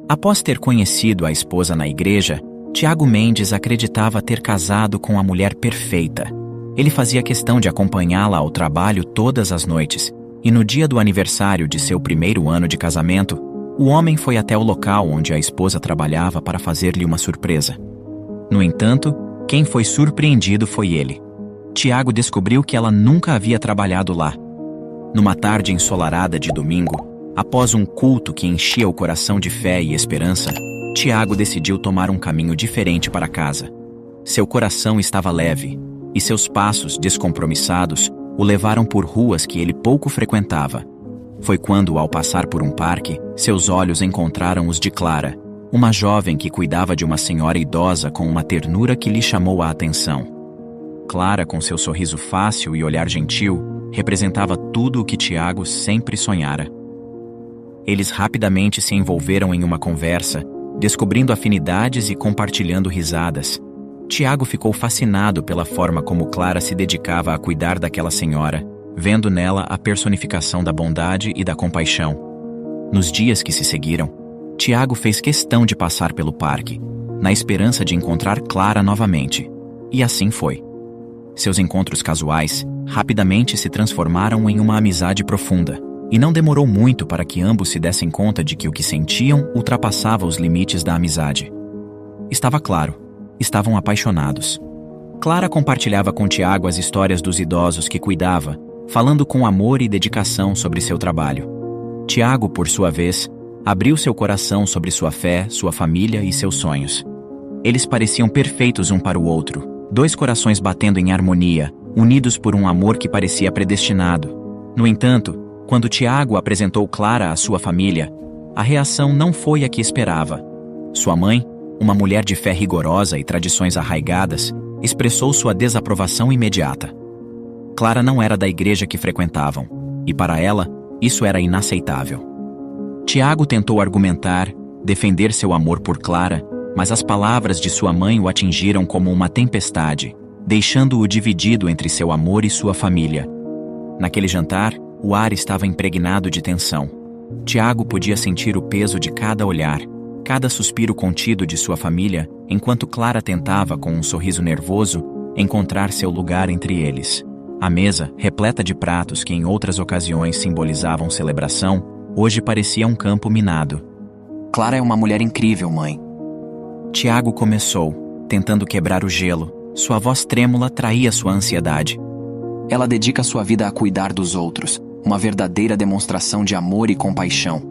Após ter conhecido a esposa na igreja, Tiago Mendes acreditava ter casado com a mulher perfeita. Ele fazia questão de acompanhá-la ao trabalho todas as noites, e no dia do aniversário de seu primeiro ano de casamento, o homem foi até o local onde a esposa trabalhava para fazer-lhe uma surpresa. No entanto, quem foi surpreendido foi ele. Tiago descobriu que ela nunca havia trabalhado lá. Numa tarde ensolarada de domingo, após um culto que enchia o coração de fé e esperança, Tiago decidiu tomar um caminho diferente para casa. Seu coração estava leve, e seus passos descompromissados o levaram por ruas que ele pouco frequentava. Foi quando, ao passar por um parque, seus olhos encontraram os de Clara, uma jovem que cuidava de uma senhora idosa com uma ternura que lhe chamou a atenção. Clara, com seu sorriso fácil e olhar gentil, representava tudo o que Tiago sempre sonhara. Eles rapidamente se envolveram em uma conversa, descobrindo afinidades e compartilhando risadas. Tiago ficou fascinado pela forma como Clara se dedicava a cuidar daquela senhora, vendo nela a personificação da bondade e da compaixão. Nos dias que se seguiram, Tiago fez questão de passar pelo parque, na esperança de encontrar Clara novamente. E assim foi. Seus encontros casuais rapidamente se transformaram em uma amizade profunda, e não demorou muito para que ambos se dessem conta de que o que sentiam ultrapassava os limites da amizade. Estava claro, estavam apaixonados. Clara compartilhava com Tiago as histórias dos idosos que cuidava, falando com amor e dedicação sobre seu trabalho. Tiago, por sua vez, abriu seu coração sobre sua fé, sua família e seus sonhos. Eles pareciam perfeitos um para o outro, dois corações batendo em harmonia, unidos por um amor que parecia predestinado. No entanto, quando Tiago apresentou Clara à sua família, a reação não foi a que esperava. Sua mãe, uma mulher de fé rigorosa e tradições arraigadas, expressou sua desaprovação imediata. Clara não era da igreja que frequentavam, e para ela, isso era inaceitável. Tiago tentou argumentar, defender seu amor por Clara, mas as palavras de sua mãe o atingiram como uma tempestade, deixando-o dividido entre seu amor e sua família. Naquele jantar, o ar estava impregnado de tensão. Tiago podia sentir o peso de cada olhar, cada suspiro contido de sua família, enquanto Clara tentava, com um sorriso nervoso, encontrar seu lugar entre eles. A mesa, repleta de pratos que em outras ocasiões simbolizavam celebração, hoje parecia um campo minado. Clara é uma mulher incrível, mãe. Tiago começou, tentando quebrar o gelo. Sua voz trêmula traía sua ansiedade. Ela dedica sua vida a cuidar dos outros, uma verdadeira demonstração de amor e compaixão.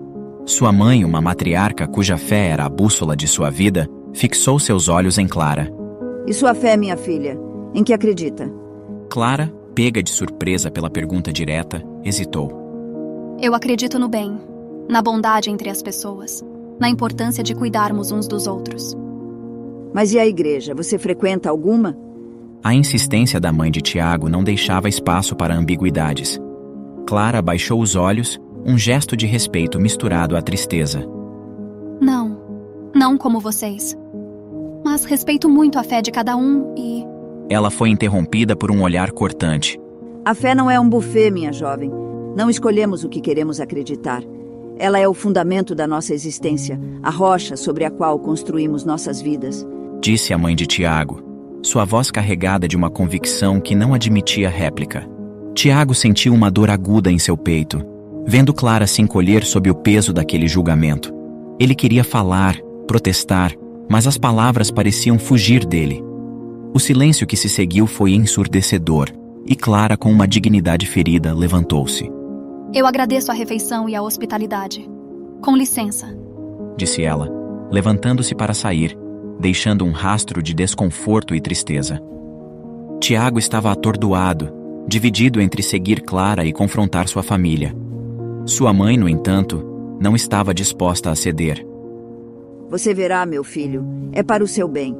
Sua mãe, uma matriarca cuja fé era a bússola de sua vida, fixou seus olhos em Clara. E sua fé, minha filha? Em que acredita? Clara, pega de surpresa pela pergunta direta, hesitou. Eu acredito no bem, na bondade entre as pessoas, na importância de cuidarmos uns dos outros. Mas e a igreja? Você frequenta alguma? A insistência da mãe de Tiago não deixava espaço para ambiguidades. Clara baixou os olhos, um gesto de respeito misturado à tristeza. Não como vocês. Mas respeito muito a fé de cada um e... Ela foi interrompida por um olhar cortante. A fé não é um buffet, minha jovem. Não escolhemos o que queremos acreditar. Ela é o fundamento da nossa existência, a rocha sobre a qual construímos nossas vidas. Disse a mãe de Tiago, sua voz carregada de uma convicção que não admitia réplica. Tiago sentiu uma dor aguda em seu peito, vendo Clara se encolher sob o peso daquele julgamento. Ele queria falar, protestar, mas as palavras pareciam fugir dele. O silêncio que se seguiu foi ensurdecedor, e Clara, com uma dignidade ferida, levantou-se. Eu agradeço a refeição e a hospitalidade. Com licença, disse ela, levantando-se para sair, deixando um rastro de desconforto e tristeza. Tiago estava atordoado, dividido entre seguir Clara e confrontar sua família. Sua mãe, no entanto, não estava disposta a ceder. Você verá, meu filho, é para o seu bem.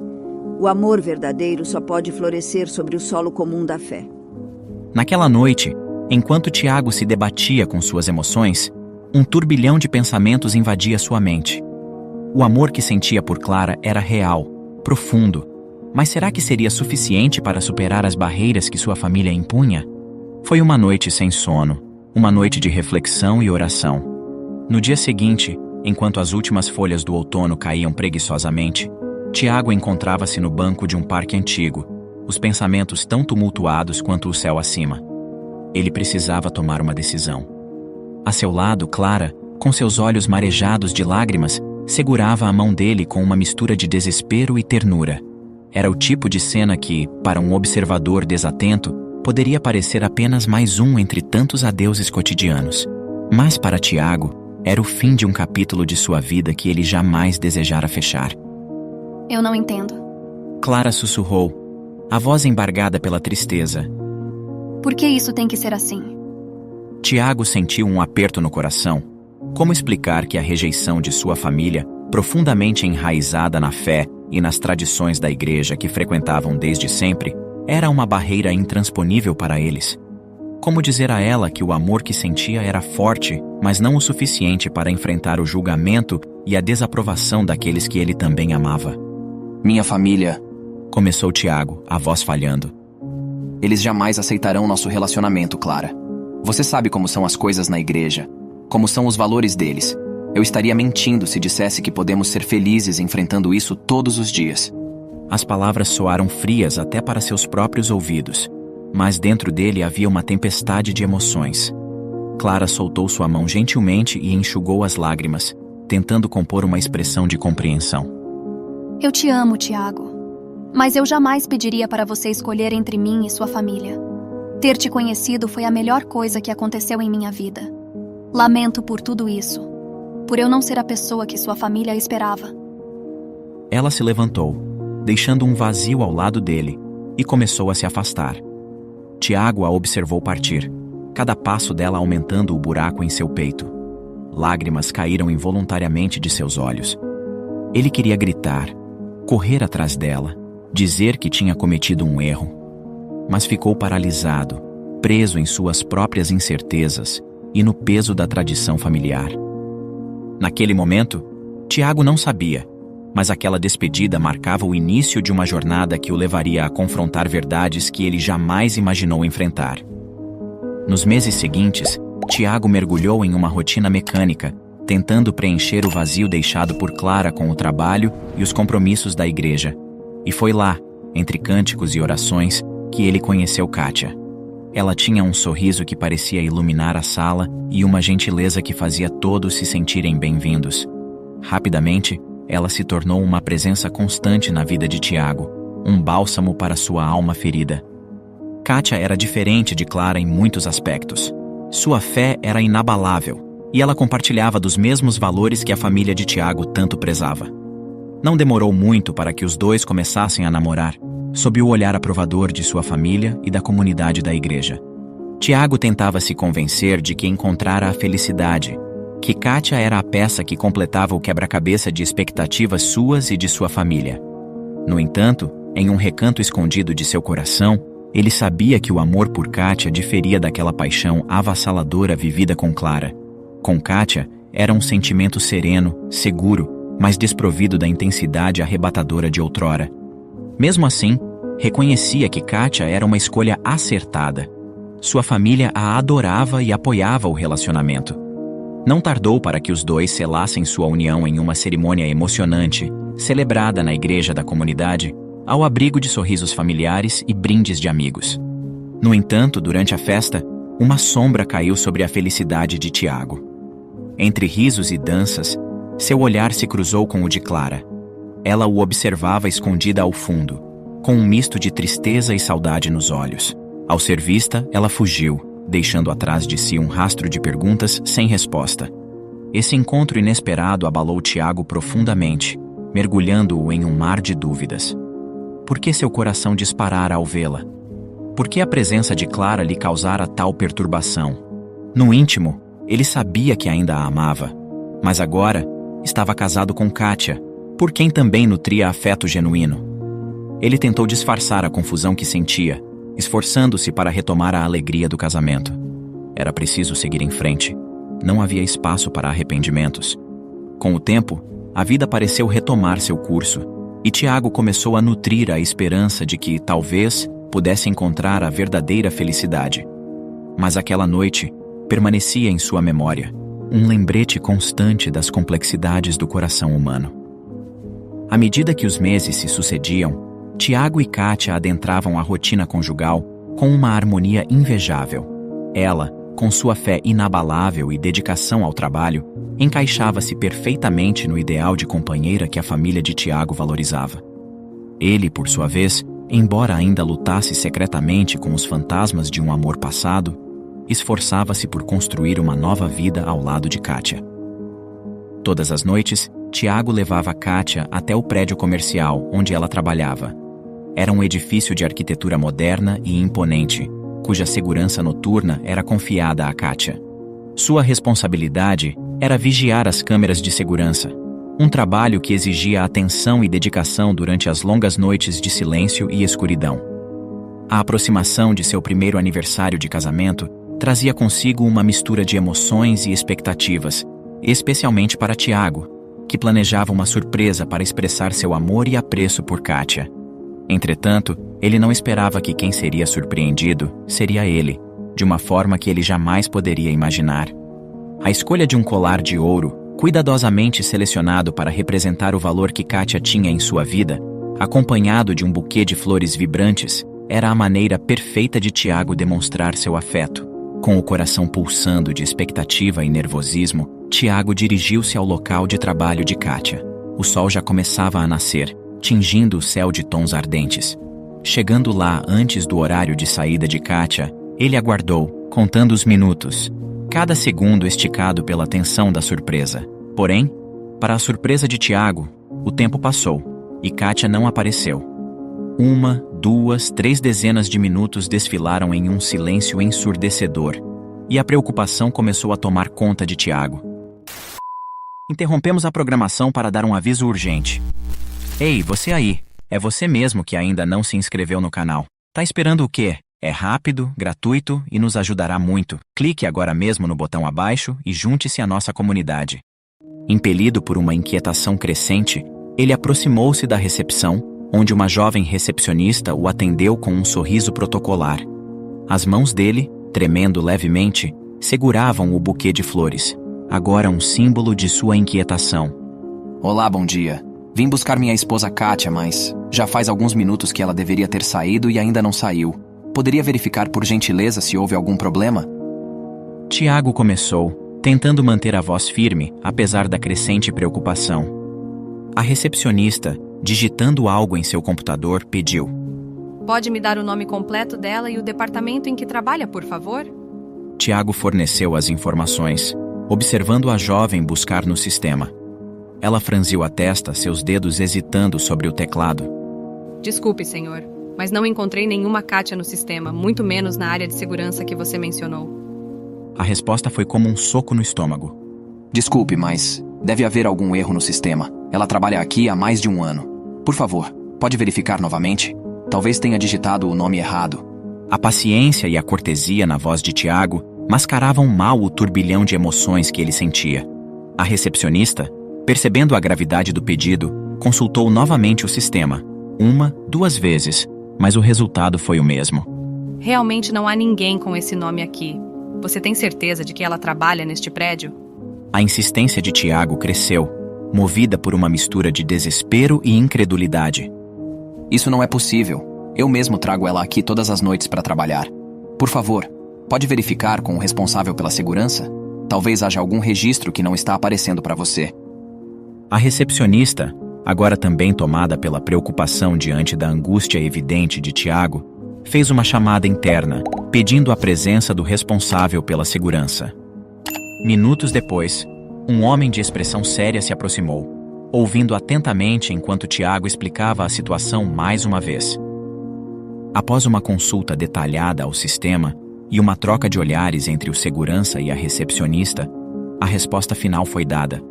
O amor verdadeiro só pode florescer sobre o solo comum da fé. Naquela noite, enquanto Tiago se debatia com suas emoções, um turbilhão de pensamentos invadia sua mente. O amor que sentia por Clara era real, profundo, mas será que seria suficiente para superar as barreiras que sua família impunha? Foi uma noite sem sono, uma noite de reflexão e oração. No dia seguinte, enquanto as últimas folhas do outono caíam preguiçosamente, Tiago encontrava-se no banco de um parque antigo, os pensamentos tão tumultuados quanto o céu acima. Ele precisava tomar uma decisão. A seu lado, Clara, com seus olhos marejados de lágrimas, segurava a mão dele com uma mistura de desespero e ternura. Era o tipo de cena que, para um observador desatento, poderia parecer apenas mais um entre tantos adeuses cotidianos. Mas para Tiago, era o fim de um capítulo de sua vida que ele jamais desejara fechar. Eu não entendo. Clara sussurrou, a voz embargada pela tristeza. Por que isso tem que ser assim? Tiago sentiu um aperto no coração. Como explicar que a rejeição de sua família, profundamente enraizada na fé e nas tradições da igreja que frequentavam desde sempre, era uma barreira intransponível para eles? Como dizer a ela que o amor que sentia era forte, mas não o suficiente para enfrentar o julgamento e a desaprovação daqueles que ele também amava? Minha família... Começou Tiago, a voz falhando. Eles jamais aceitarão nosso relacionamento, Clara. Você sabe como são as coisas na igreja, como são os valores deles. Eu estaria mentindo se dissesse que podemos ser felizes enfrentando isso todos os dias. As palavras soaram frias até para seus próprios ouvidos, mas dentro dele havia uma tempestade de emoções. Clara soltou sua mão gentilmente e enxugou as lágrimas, tentando compor uma expressão de compreensão. Eu te amo, Tiago. Mas eu jamais pediria para você escolher entre mim e sua família. Ter te conhecido foi a melhor coisa que aconteceu em minha vida. Lamento por tudo isso, por eu não ser a pessoa que sua família esperava. Ela se levantou, deixando um vazio ao lado dele, e começou a se afastar. Tiago a observou partir, cada passo dela aumentando o buraco em seu peito. Lágrimas caíram involuntariamente de seus olhos. Ele queria gritar, correr atrás dela, dizer que tinha cometido um erro, mas ficou paralisado, preso em suas próprias incertezas e no peso da tradição familiar. Naquele momento, Tiago não sabia, mas aquela despedida marcava o início de uma jornada que o levaria a confrontar verdades que ele jamais imaginou enfrentar. Nos meses seguintes, Tiago mergulhou em uma rotina mecânica, tentando preencher o vazio deixado por Clara com o trabalho e os compromissos da igreja. E foi lá, entre cânticos e orações, que ele conheceu Kátia. Ela tinha um sorriso que parecia iluminar a sala e uma gentileza que fazia todos se sentirem bem-vindos. Rapidamente, ela se tornou uma presença constante na vida de Tiago, um bálsamo para sua alma ferida. Kátia era diferente de Clara em muitos aspectos. Sua fé era inabalável, e ela compartilhava dos mesmos valores que a família de Tiago tanto prezava. Não demorou muito para que os dois começassem a namorar, sob o olhar aprovador de sua família e da comunidade da igreja. Tiago tentava se convencer de que encontrara a felicidade, que Kátia era a peça que completava o quebra-cabeça de expectativas suas e de sua família. No entanto, em um recanto escondido de seu coração, ele sabia que o amor por Kátia diferia daquela paixão avassaladora vivida com Clara. Com Kátia, era um sentimento sereno, seguro, mas desprovido da intensidade arrebatadora de outrora. Mesmo assim, reconhecia que Kátia era uma escolha acertada. Sua família a adorava e apoiava o relacionamento. Não tardou para que os dois selassem sua união em uma cerimônia emocionante, celebrada na igreja da comunidade, ao abrigo de sorrisos familiares e brindes de amigos. No entanto, durante a festa, uma sombra caiu sobre a felicidade de Tiago. Entre risos e danças, seu olhar se cruzou com o de Clara. Ela o observava escondida ao fundo, com um misto de tristeza e saudade nos olhos. Ao ser vista, ela fugiu, deixando atrás de si um rastro de perguntas sem resposta. Esse encontro inesperado abalou Tiago profundamente, mergulhando-o em um mar de dúvidas. Por que seu coração disparara ao vê-la? Por que a presença de Clara lhe causara tal perturbação? No íntimo, ele sabia que ainda a amava, mas agora estava casado com Kátia, por quem também nutria afeto genuíno. Ele tentou disfarçar a confusão que sentia, esforçando-se para retomar a alegria do casamento. Era preciso seguir em frente. Não havia espaço para arrependimentos. Com o tempo, a vida pareceu retomar seu curso, e Tiago começou a nutrir a esperança de que, talvez, pudesse encontrar a verdadeira felicidade. Mas aquela noite permanecia em sua memória, um lembrete constante das complexidades do coração humano. À medida que os meses se sucediam, Tiago e Kátia adentravam a rotina conjugal com uma harmonia invejável. Ela, com sua fé inabalável e dedicação ao trabalho, encaixava-se perfeitamente no ideal de companheira que a família de Tiago valorizava. Ele, por sua vez, embora ainda lutasse secretamente com os fantasmas de um amor passado, esforçava-se por construir uma nova vida ao lado de Kátia. Todas as noites, Tiago levava Kátia até o prédio comercial onde ela trabalhava. Era um edifício de arquitetura moderna e imponente, cuja segurança noturna era confiada a Kátia. Sua responsabilidade era vigiar as câmeras de segurança, um trabalho que exigia atenção e dedicação durante as longas noites de silêncio e escuridão. A aproximação de seu primeiro aniversário de casamento trazia consigo uma mistura de emoções e expectativas, especialmente para Tiago, que planejava uma surpresa para expressar seu amor e apreço por Kátia. Entretanto, ele não esperava que quem seria surpreendido seria ele, de uma forma que ele jamais poderia imaginar. A escolha de um colar de ouro, cuidadosamente selecionado para representar o valor que Kátia tinha em sua vida, acompanhado de um buquê de flores vibrantes, era a maneira perfeita de Tiago demonstrar seu afeto. Com o coração pulsando de expectativa e nervosismo, Tiago dirigiu-se ao local de trabalho de Kátia. O sol já começava a nascer, tingindo o céu de tons ardentes. Chegando lá antes do horário de saída de Kátia, ele aguardou, contando os minutos, cada segundo esticado pela tensão da surpresa. Porém, para a surpresa de Tiago, o tempo passou, e Kátia não apareceu. 1, 2, 3 dezenas de minutos desfilaram em um silêncio ensurdecedor, e a preocupação começou a tomar conta de Tiago. Interrompemos a programação para dar um aviso urgente. Ei, você aí! É você mesmo que ainda não se inscreveu no canal. Tá esperando o quê? É rápido, gratuito e nos ajudará muito. Clique agora mesmo no botão abaixo e junte-se à nossa comunidade. Impelido por uma inquietação crescente, ele aproximou-se da recepção, onde uma jovem recepcionista o atendeu com um sorriso protocolar. As mãos dele, tremendo levemente, seguravam o buquê de flores, agora um símbolo de sua inquietação. Olá, bom dia. Vim buscar minha esposa Kátia, mas já faz alguns minutos que ela deveria ter saído e ainda não saiu. Poderia verificar por gentileza se houve algum problema? Tiago começou, tentando manter a voz firme, apesar da crescente preocupação. A recepcionista, digitando algo em seu computador, pediu: Pode me dar o nome completo dela e o departamento em que trabalha, por favor? Tiago forneceu as informações, observando a jovem buscar no sistema. Ela franziu a testa, seus dedos hesitando sobre o teclado. Desculpe, senhor, mas não encontrei nenhuma Kátia no sistema, muito menos na área de segurança que você mencionou. A resposta foi como um soco no estômago. Desculpe, mas deve haver algum erro no sistema. Ela trabalha aqui há mais de 1 ano. Por favor, pode verificar novamente? Talvez tenha digitado o nome errado. A paciência e a cortesia na voz de Tiago mascaravam mal o turbilhão de emoções que ele sentia. A recepcionista, percebendo a gravidade do pedido, consultou novamente o sistema, 1, 2 vezes, mas o resultado foi o mesmo. Realmente não há ninguém com esse nome aqui. Você tem certeza de que ela trabalha neste prédio? A insistência de Tiago cresceu, movida por uma mistura de desespero e incredulidade. Isso não é possível. Eu mesmo trago ela aqui todas as noites para trabalhar. Por favor, pode verificar com o responsável pela segurança? Talvez haja algum registro que não está aparecendo para você. A recepcionista, agora também tomada pela preocupação diante da angústia evidente de Tiago, fez uma chamada interna, pedindo a presença do responsável pela segurança. Minutos depois, um homem de expressão séria se aproximou, ouvindo atentamente enquanto Tiago explicava a situação mais uma vez. Após uma consulta detalhada ao sistema e uma troca de olhares entre o segurança e a recepcionista, a resposta final foi dada.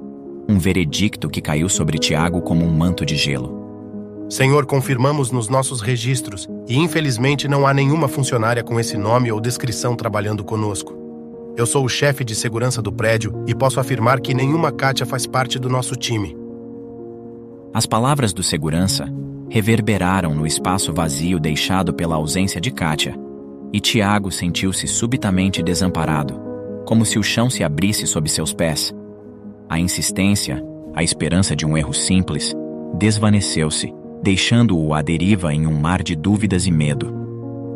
Um veredicto que caiu sobre Tiago como um manto de gelo. Senhor, confirmamos nos nossos registros e infelizmente não há nenhuma funcionária com esse nome ou descrição trabalhando conosco. Eu sou o chefe de segurança do prédio e posso afirmar que nenhuma Kátia faz parte do nosso time. As palavras do segurança reverberaram no espaço vazio deixado pela ausência de Kátia, e Tiago sentiu-se subitamente desamparado. como se o chão se abrisse sob seus pés. A insistência, a esperança de um erro simples, desvaneceu-se, deixando-o à deriva em um mar de dúvidas e medo.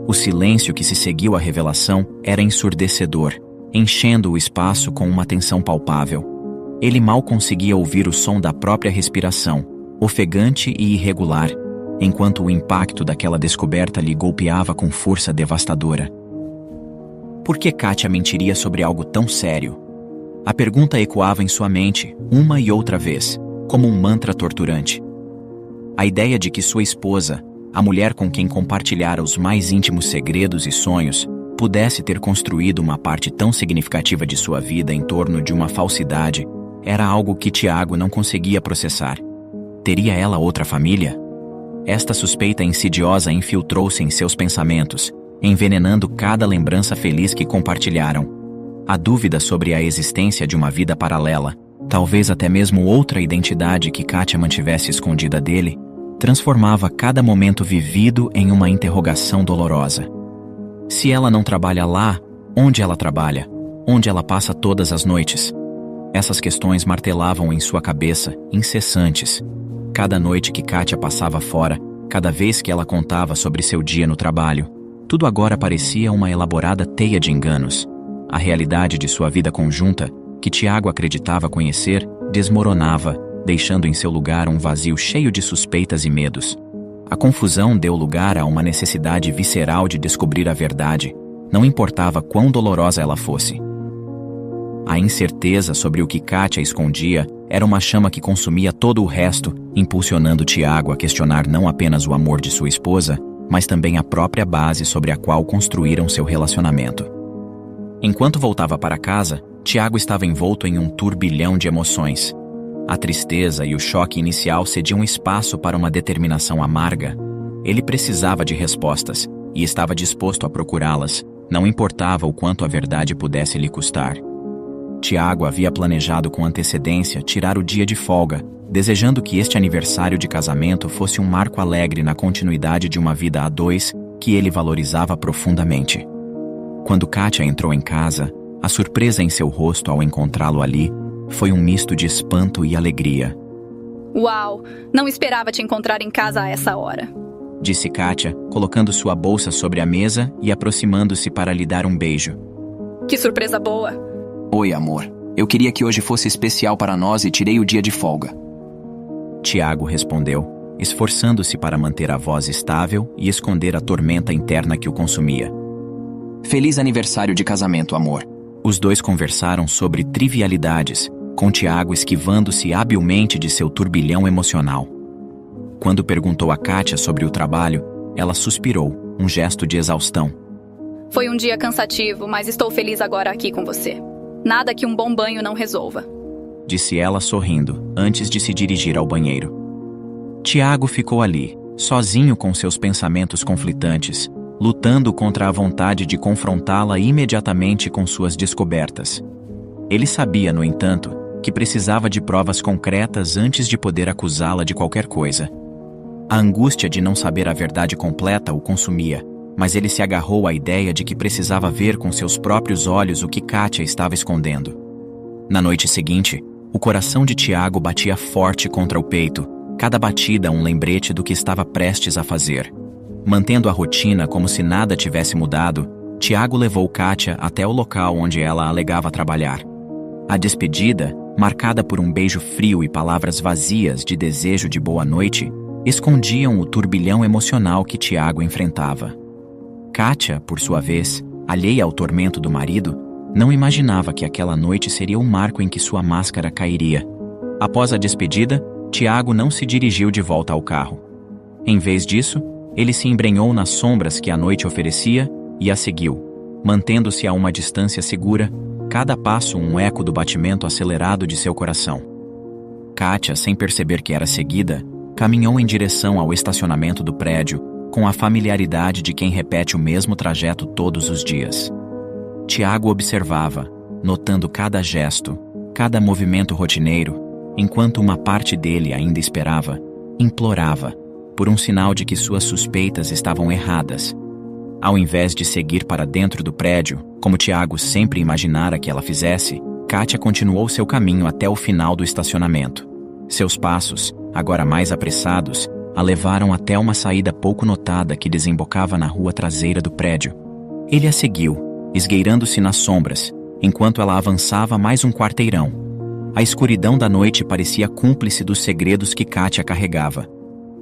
O silêncio que se seguiu à revelação era ensurdecedor, enchendo o espaço com uma tensão palpável. Ele mal conseguia ouvir o som da própria respiração, ofegante e irregular, enquanto o impacto daquela descoberta lhe golpeava com força devastadora. Por que Kátia mentiria sobre algo tão sério? A pergunta ecoava em sua mente, uma e outra vez, como um mantra torturante. A ideia de que sua esposa, a mulher com quem compartilhara os mais íntimos segredos e sonhos, pudesse ter construído uma parte tão significativa de sua vida em torno de uma falsidade, era algo que Tiago não conseguia processar. Teria ela outra família? Esta suspeita insidiosa infiltrou-se em seus pensamentos, envenenando cada lembrança feliz que compartilharam. A dúvida sobre a existência de uma vida paralela, talvez até mesmo outra identidade que Kátia mantivesse escondida dele, transformava cada momento vivido em uma interrogação dolorosa. Se ela não trabalha lá, onde ela trabalha? Onde ela passa todas as noites? Essas questões martelavam em sua cabeça, incessantes. Cada noite que Kátia passava fora, cada vez que ela contava sobre seu dia no trabalho, tudo agora parecia uma elaborada teia de enganos. A realidade de sua vida conjunta, que Tiago acreditava conhecer, desmoronava, deixando em seu lugar um vazio cheio de suspeitas e medos. A confusão deu lugar a uma necessidade visceral de descobrir a verdade, não importava quão dolorosa ela fosse. A incerteza sobre o que Kátia escondia era uma chama que consumia todo o resto, impulsionando Tiago a questionar não apenas o amor de sua esposa, mas também a própria base sobre a qual construíram seu relacionamento. Enquanto voltava para casa, Tiago estava envolto em um turbilhão de emoções. A tristeza e o choque inicial cediam espaço para uma determinação amarga. Ele precisava de respostas, e estava disposto a procurá-las, não importava o quanto a verdade pudesse lhe custar. Tiago havia planejado com antecedência tirar o dia de folga, desejando que este aniversário de casamento fosse um marco alegre na continuidade de uma vida a dois que ele valorizava profundamente. Quando Kátia entrou em casa, a surpresa em seu rosto ao encontrá-lo ali foi um misto de espanto e alegria. Uau! Não esperava te encontrar em casa a essa hora, disse Kátia, colocando sua bolsa sobre a mesa e aproximando-se para lhe dar um beijo. Que surpresa boa! Oi, amor. Eu queria que hoje fosse especial para nós e tirei o dia de folga. Tiago respondeu, esforçando-se para manter a voz estável e esconder a tormenta interna que o consumia. Feliz aniversário de casamento, amor. Os dois conversaram sobre trivialidades, com Tiago esquivando-se habilmente de seu turbilhão emocional. Quando perguntou a Kátia sobre o trabalho, ela suspirou, um gesto de exaustão. Foi um dia cansativo, mas estou feliz agora aqui com você. Nada que um bom banho não resolva, disse ela sorrindo, antes de se dirigir ao banheiro. Tiago ficou ali, sozinho com seus pensamentos conflitantes, lutando contra a vontade de confrontá-la imediatamente com suas descobertas. Ele sabia, no entanto, que precisava de provas concretas antes de poder acusá-la de qualquer coisa. A angústia de não saber a verdade completa o consumia, mas ele se agarrou à ideia de que precisava ver com seus próprios olhos o que Kátia estava escondendo. Na noite seguinte, o coração de Tiago batia forte contra o peito, cada batida um lembrete do que estava prestes a fazer. Mantendo a rotina como se nada tivesse mudado, Tiago levou Kátia até o local onde ela alegava trabalhar. A despedida, marcada por um beijo frio e palavras vazias de desejo de boa noite, escondiam o turbilhão emocional que Tiago enfrentava. Kátia, por sua vez, alheia ao tormento do marido, não imaginava que aquela noite seria o marco em que sua máscara cairia. Após a despedida, Tiago não se dirigiu de volta ao carro. Em vez disso, ele se embrenhou nas sombras que a noite oferecia e a seguiu, mantendo-se a uma distância segura, cada passo um eco do batimento acelerado de seu coração. Kátia, sem perceber que era seguida, caminhou em direção ao estacionamento do prédio, com a familiaridade de quem repete o mesmo trajeto todos os dias. Tiago observava, notando cada gesto, cada movimento rotineiro, enquanto uma parte dele ainda esperava, implorava, por um sinal de que suas suspeitas estavam erradas. Ao invés de seguir para dentro do prédio, como Tiago sempre imaginara que ela fizesse, Kátia continuou seu caminho até o final do estacionamento. Seus passos, agora mais apressados, a levaram até uma saída pouco notada que desembocava na rua traseira do prédio. Ele a seguiu, esgueirando-se nas sombras, enquanto ela avançava mais um quarteirão. A escuridão da noite parecia cúmplice dos segredos que Kátia carregava.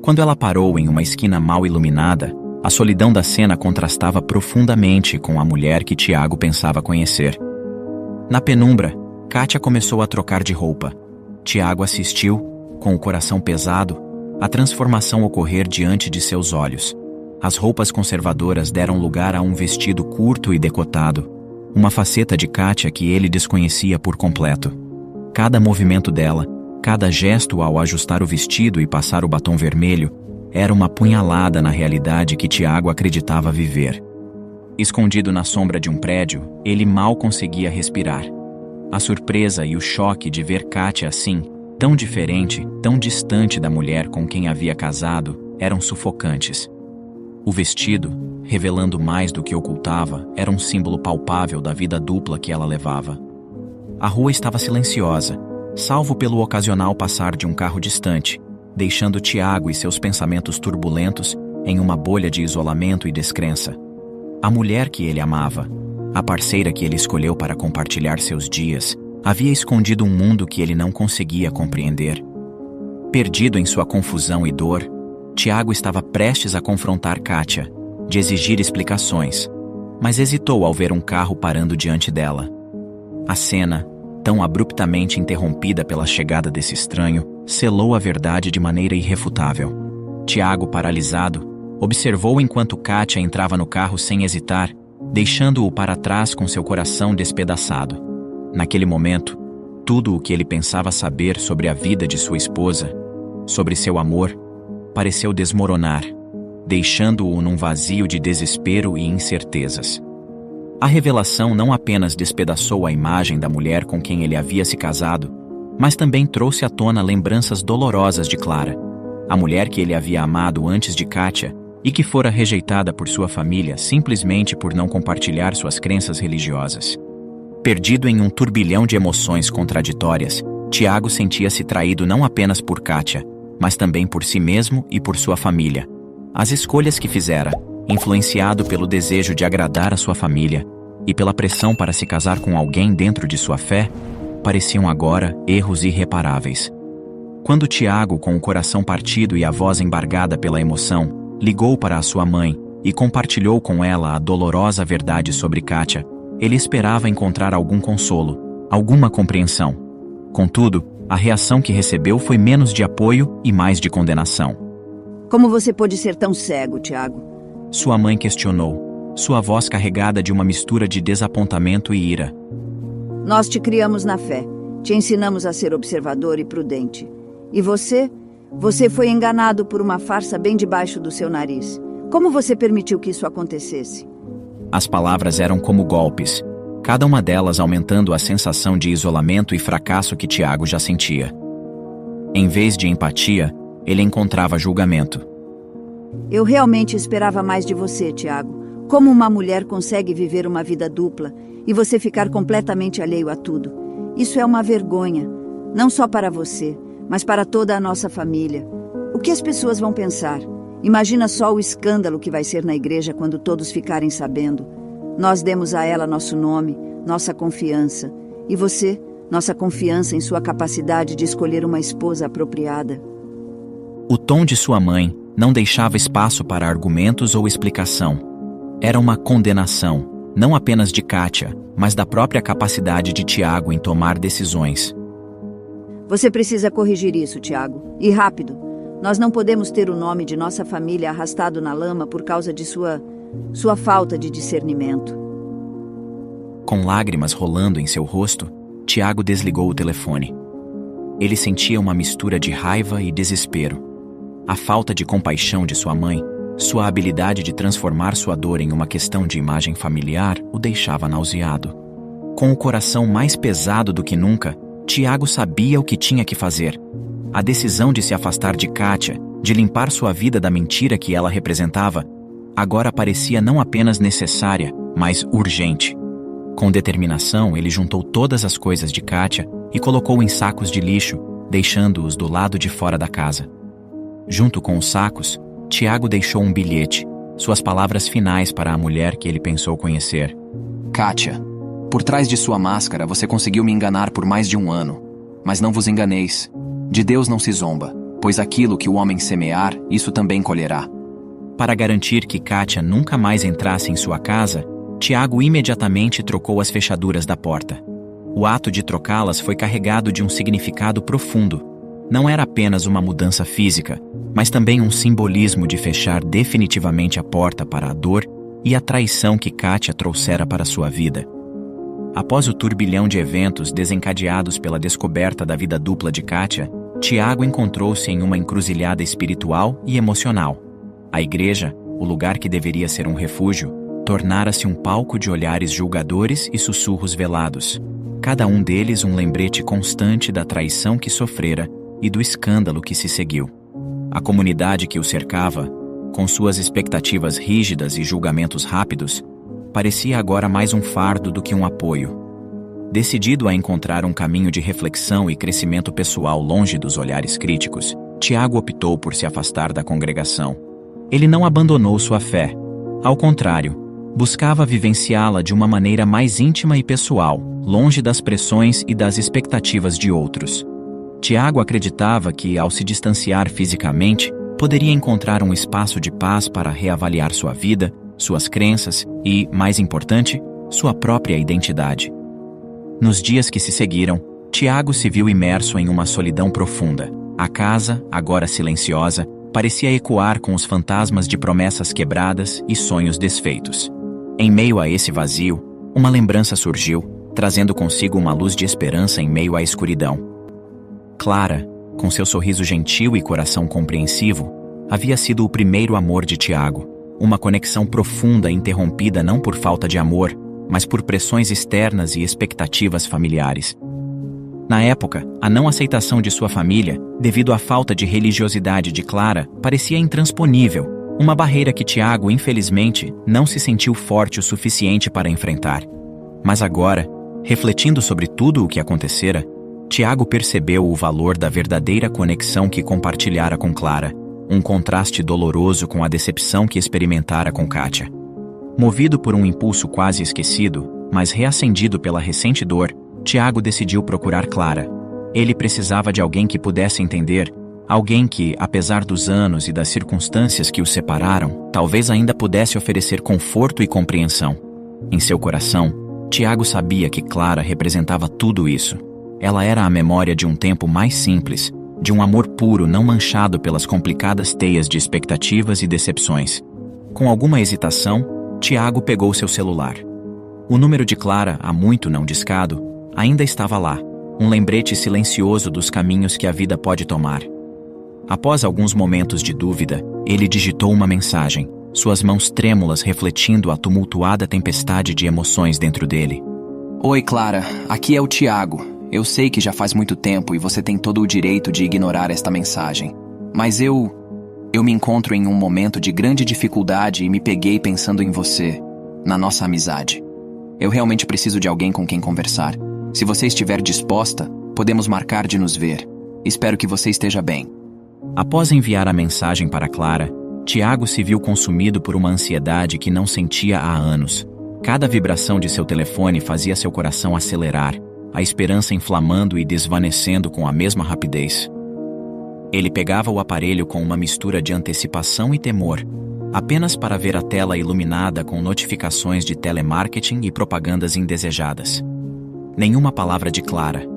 Quando ela parou em uma esquina mal iluminada, a solidão da cena contrastava profundamente com a mulher que Tiago pensava conhecer. Na penumbra, Kátia começou a trocar de roupa. Tiago assistiu, com o coração pesado, a transformação ocorrer diante de seus olhos. As roupas conservadoras deram lugar a um vestido curto e decotado, uma faceta de Kátia que ele desconhecia por completo. Cada movimento dela, cada gesto ao ajustar o vestido e passar o batom vermelho, era uma punhalada na realidade que Tiago acreditava viver. Escondido na sombra de um prédio, ele mal conseguia respirar. A surpresa e o choque de ver Kátia assim, tão diferente, tão distante da mulher com quem havia casado, eram sufocantes. O vestido, revelando mais do que ocultava, era um símbolo palpável da vida dupla que ela levava. A rua estava silenciosa, salvo pelo ocasional passar de um carro distante, deixando Tiago e seus pensamentos turbulentos em uma bolha de isolamento e descrença. A mulher que ele amava, a parceira que ele escolheu para compartilhar seus dias, havia escondido um mundo que ele não conseguia compreender. Perdido em sua confusão e dor, Tiago estava prestes a confrontar Kátia, de exigir explicações, mas hesitou ao ver um carro parando diante dela. A cena, tão abruptamente interrompida pela chegada desse estranho, selou a verdade de maneira irrefutável. Tiago, paralisado, observou enquanto Kátia entrava no carro sem hesitar, deixando-o para trás com seu coração despedaçado. Naquele momento, tudo o que ele pensava saber sobre a vida de sua esposa, sobre seu amor, pareceu desmoronar, deixando-o num vazio de desespero e incertezas. A revelação não apenas despedaçou a imagem da mulher com quem ele havia se casado, mas também trouxe à tona lembranças dolorosas de Clara, a mulher que ele havia amado antes de Kátia e que fora rejeitada por sua família simplesmente por não compartilhar suas crenças religiosas. Perdido em um turbilhão de emoções contraditórias, Tiago sentia-se traído não apenas por Kátia, mas também por si mesmo e por sua família. As escolhas que fizera, influenciado pelo desejo de agradar a sua família e pela pressão para se casar com alguém dentro de sua fé, pareciam agora erros irreparáveis. Quando Tiago, com o coração partido e a voz embargada pela emoção, ligou para a sua mãe e compartilhou com ela a dolorosa verdade sobre Kátia, ele esperava encontrar algum consolo, alguma compreensão. Contudo, a reação que recebeu foi menos de apoio e mais de condenação. Como você pôde ser tão cego, Tiago? Sua mãe questionou, sua voz carregada de uma mistura de desapontamento e ira. Nós te criamos na fé, te ensinamos a ser observador e prudente. E você? Você foi enganado por uma farsa bem debaixo do seu nariz. Como você permitiu que isso acontecesse? As palavras eram como golpes, cada uma delas aumentando a sensação de isolamento e fracasso que Tiago já sentia. Em vez de empatia, ele encontrava julgamento. Eu realmente esperava mais de você, Tiago. Como uma mulher consegue viver uma vida dupla e você ficar completamente alheio a tudo? Isso é uma vergonha, não só para você, mas para toda a nossa família. O que as pessoas vão pensar? Imagina só o escândalo que vai ser na igreja quando todos ficarem sabendo. Nós demos a ela nosso nome, nossa confiança. E você, nossa confiança em sua capacidade de escolher uma esposa apropriada. O tom de sua mãe não deixava espaço para argumentos ou explicação. Era uma condenação, não apenas de Kátia, mas da própria capacidade de Tiago em tomar decisões. Você precisa corrigir isso, Tiago. E rápido. Nós não podemos ter o nome de nossa família arrastado na lama por causa de sua falta de discernimento. Com lágrimas rolando em seu rosto, Tiago desligou o telefone. Ele sentia uma mistura de raiva e desespero. A falta de compaixão de sua mãe, sua habilidade de transformar sua dor em uma questão de imagem familiar, o deixava nauseado. Com o coração mais pesado do que nunca, Tiago sabia o que tinha que fazer. A decisão de se afastar de Kátia, de limpar sua vida da mentira que ela representava, agora parecia não apenas necessária, mas urgente. Com determinação, ele juntou todas as coisas de Kátia e colocou em sacos de lixo, deixando-os do lado de fora da casa. Junto com os sacos, Tiago deixou um bilhete, suas palavras finais para a mulher que ele pensou conhecer. Kátia, por trás de sua máscara você conseguiu me enganar por mais de 1 ano. Mas não vos enganeis. De Deus não se zomba, pois aquilo que o homem semear, isso também colherá. Para garantir que Kátia nunca mais entrasse em sua casa, Tiago imediatamente trocou as fechaduras da porta. O ato de trocá-las foi carregado de um significado profundo. Não era apenas uma mudança física, mas também um simbolismo de fechar definitivamente a porta para a dor e a traição que Kátia trouxera para sua vida. Após o turbilhão de eventos desencadeados pela descoberta da vida dupla de Kátia, Tiago encontrou-se em uma encruzilhada espiritual e emocional. A igreja, o lugar que deveria ser um refúgio, tornara-se um palco de olhares julgadores e sussurros velados, cada um deles um lembrete constante da traição que sofrera e do escândalo que se seguiu. A comunidade que o cercava, com suas expectativas rígidas e julgamentos rápidos, parecia agora mais um fardo do que um apoio. Decidido a encontrar um caminho de reflexão e crescimento pessoal longe dos olhares críticos, Tiago optou por se afastar da congregação. Ele não abandonou sua fé. Ao contrário, buscava vivenciá-la de uma maneira mais íntima e pessoal, longe das pressões e das expectativas de outros. Tiago acreditava que, ao se distanciar fisicamente, poderia encontrar um espaço de paz para reavaliar sua vida, suas crenças e, mais importante, sua própria identidade. Nos dias que se seguiram, Tiago se viu imerso em uma solidão profunda. A casa, agora silenciosa, parecia ecoar com os fantasmas de promessas quebradas e sonhos desfeitos. Em meio a esse vazio, uma lembrança surgiu, trazendo consigo uma luz de esperança em meio à escuridão. Clara, com seu sorriso gentil e coração compreensivo, havia sido o primeiro amor de Tiago, uma conexão profunda interrompida não por falta de amor, mas por pressões externas e expectativas familiares. Na época, a não aceitação de sua família, devido à falta de religiosidade de Clara, parecia intransponível, uma barreira que Tiago, infelizmente, não se sentiu forte o suficiente para enfrentar. Mas agora, refletindo sobre tudo o que acontecera, Tiago percebeu o valor da verdadeira conexão que compartilhara com Clara, um contraste doloroso com a decepção que experimentara com Kátia. Movido por um impulso quase esquecido, mas reacendido pela recente dor, Tiago decidiu procurar Clara. Ele precisava de alguém que pudesse entender, alguém que, apesar dos anos e das circunstâncias que os separaram, talvez ainda pudesse oferecer conforto e compreensão. Em seu coração, Tiago sabia que Clara representava tudo isso. Ela era a memória de um tempo mais simples, de um amor puro não manchado pelas complicadas teias de expectativas e decepções. Com alguma hesitação, Tiago pegou seu celular. O número de Clara, há muito não discado, ainda estava lá, um lembrete silencioso dos caminhos que a vida pode tomar. Após alguns momentos de dúvida, ele digitou uma mensagem, suas mãos trêmulas refletindo a tumultuada tempestade de emoções dentro dele. Oi, Clara, aqui é o Tiago. Eu sei que já faz muito tempo e você tem todo o direito de ignorar esta mensagem. Mas eu me encontro em um momento de grande dificuldade e me peguei pensando em você, na nossa amizade. Eu realmente preciso de alguém com quem conversar. Se você estiver disposta, podemos marcar de nos ver. Espero que você esteja bem. Após enviar a mensagem para Clara, Tiago se viu consumido por uma ansiedade que não sentia há anos. Cada vibração de seu telefone fazia seu coração acelerar, a esperança inflamando e desvanecendo com a mesma rapidez. Ele pegava o aparelho com uma mistura de antecipação e temor, apenas para ver a tela iluminada com notificações de telemarketing e propagandas indesejadas. Nenhuma palavra de Clara,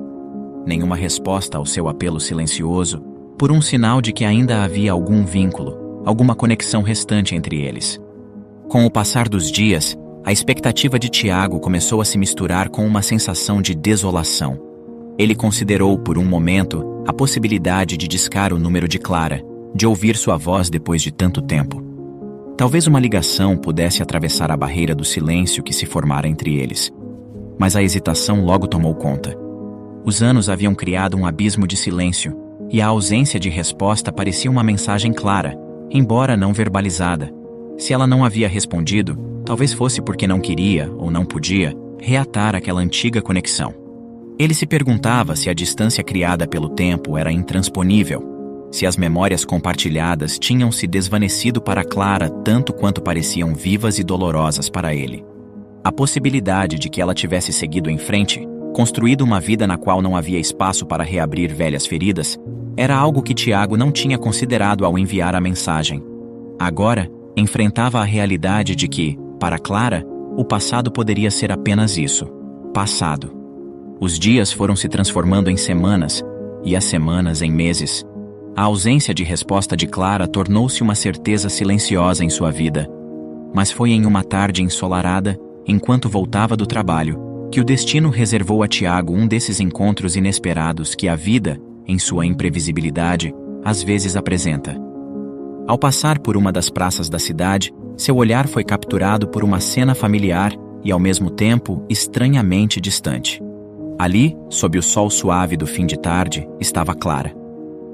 nenhuma resposta ao seu apelo silencioso, por um sinal de que ainda havia algum vínculo, alguma conexão restante entre eles. Com o passar dos dias, a expectativa de Tiago começou a se misturar com uma sensação de desolação. Ele considerou por um momento a possibilidade de discar o número de Clara, de ouvir sua voz depois de tanto tempo. Talvez uma ligação pudesse atravessar a barreira do silêncio que se formara entre eles. Mas a hesitação logo tomou conta. Os anos haviam criado um abismo de silêncio, e a ausência de resposta parecia uma mensagem clara, embora não verbalizada. Se ela não havia respondido, talvez fosse porque não queria ou não podia reatar aquela antiga conexão. Ele se perguntava se a distância criada pelo tempo era intransponível, se as memórias compartilhadas tinham se desvanecido para Clara tanto quanto pareciam vivas e dolorosas para ele. A possibilidade de que ela tivesse seguido em frente, construído uma vida na qual não havia espaço para reabrir velhas feridas, era algo que Tiago não tinha considerado ao enviar a mensagem. Agora, enfrentava a realidade de que, para Clara, o passado poderia ser apenas isso: passado. Os dias foram se transformando em semanas, e as semanas em meses. A ausência de resposta de Clara tornou-se uma certeza silenciosa em sua vida. Mas foi em uma tarde ensolarada, enquanto voltava do trabalho, que o destino reservou a Tiago um desses encontros inesperados que a vida, em sua imprevisibilidade, às vezes apresenta. Ao passar por uma das praças da cidade, seu olhar foi capturado por uma cena familiar e, ao mesmo tempo, estranhamente distante. Ali, sob o sol suave do fim de tarde, estava Clara.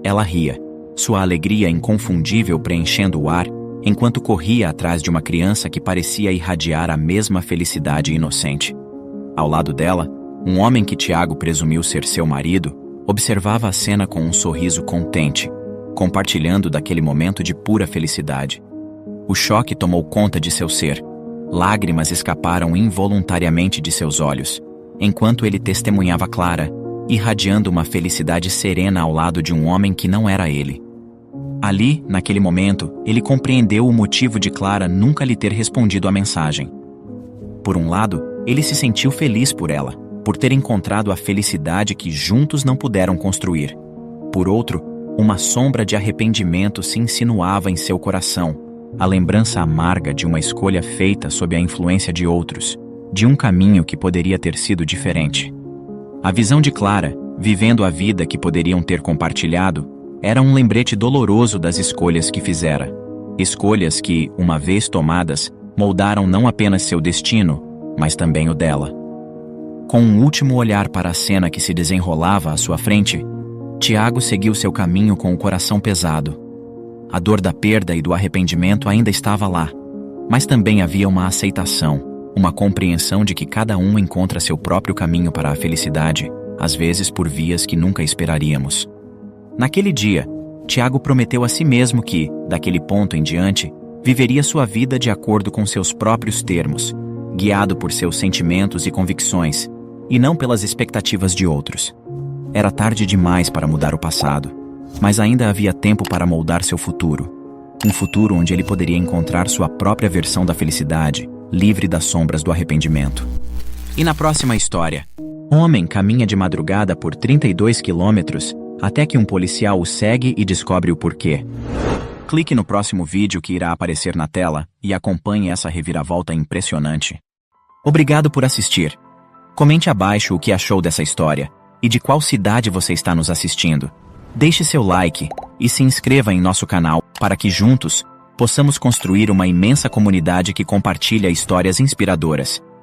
Ela ria, sua alegria inconfundível preenchendo o ar, enquanto corria atrás de uma criança que parecia irradiar a mesma felicidade inocente. Ao lado dela, um homem que Tiago presumiu ser seu marido, observava a cena com um sorriso contente, compartilhando daquele momento de pura felicidade. O choque tomou conta de seu ser. Lágrimas escaparam involuntariamente de seus olhos, enquanto ele testemunhava Clara, irradiando uma felicidade serena ao lado de um homem que não era ele. Ali, naquele momento, ele compreendeu o motivo de Clara nunca lhe ter respondido à mensagem. Por um lado, ele se sentiu feliz por ela, por ter encontrado a felicidade que juntos não puderam construir. Por outro, uma sombra de arrependimento se insinuava em seu coração, a lembrança amarga de uma escolha feita sob a influência de outros, de um caminho que poderia ter sido diferente. A visão de Clara, vivendo a vida que poderiam ter compartilhado, era um lembrete doloroso das escolhas que fizera. Escolhas que, uma vez tomadas, moldaram não apenas seu destino, mas também o dela. Com um último olhar para a cena que se desenrolava à sua frente, Tiago seguiu seu caminho com o coração pesado. A dor da perda e do arrependimento ainda estava lá, mas também havia uma aceitação, uma compreensão de que cada um encontra seu próprio caminho para a felicidade, às vezes por vias que nunca esperaríamos. Naquele dia, Tiago prometeu a si mesmo que, daquele ponto em diante, viveria sua vida de acordo com seus próprios termos, guiado por seus sentimentos e convicções, e não pelas expectativas de outros. Era tarde demais para mudar o passado, mas ainda havia tempo para moldar seu futuro. Um futuro onde ele poderia encontrar sua própria versão da felicidade, livre das sombras do arrependimento. E na próxima história, homem caminha de madrugada por 32 quilômetros até que um policial o segue e descobre o porquê. Clique no próximo vídeo que irá aparecer na tela e acompanhe essa reviravolta impressionante. Obrigado por assistir. Comente abaixo o que achou dessa história e de qual cidade você está nos assistindo. Deixe seu like e se inscreva em nosso canal para que juntos possamos construir uma imensa comunidade que compartilha histórias inspiradoras.